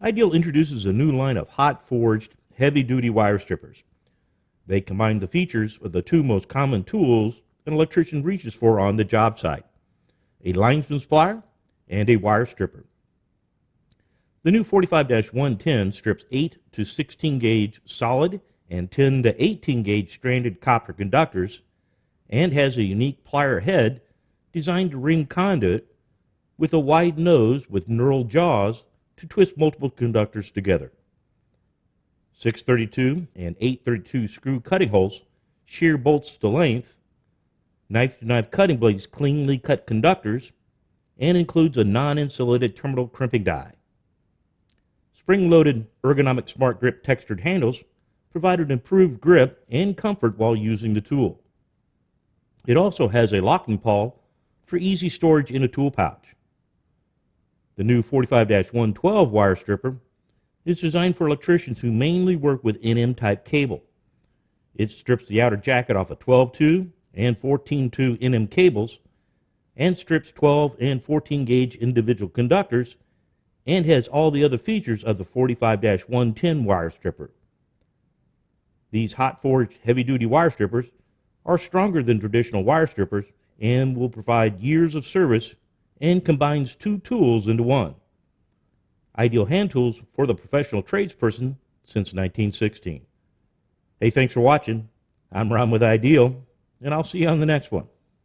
IDEAL introduces a new line of hot-forged, heavy-duty wire strippers. They combine the features of the two most common tools an electrician reaches for on the job site: a lineman's plier and a wire stripper. The new 45-110 strips 8 to 16 gauge solid and 10 to 18 gauge stranded copper conductors and has a unique plier head designed to ream conduit with a wide nose with knurled jaws to twist multiple conductors together. 632 and 832 screw cutting holes shear bolts to length, knife-to-knife cutting blades cleanly cut conductors, and includes a non-insulated terminal crimping die. Spring-loaded ergonomic smart grip textured handles provided improved grip and comfort while using the tool. It also has a locking pawl for easy storage in a tool pouch. The new 45-112 wire stripper is designed for electricians who mainly work with NM-type cable. It strips the outer jacket off of 12-2 and 14-2 NM cables and strips 12 and 14 gauge individual conductors and has all the other features of the 45-110 wire stripper. These hot-forged heavy-duty wire strippers are stronger than traditional wire strippers and will provide years of service and combines two tools into one. IDEAL hand tools for the professional tradesperson since 1916. Hey, thanks for watching. I'm Ron with IDEAL, and I'll see you on the next one.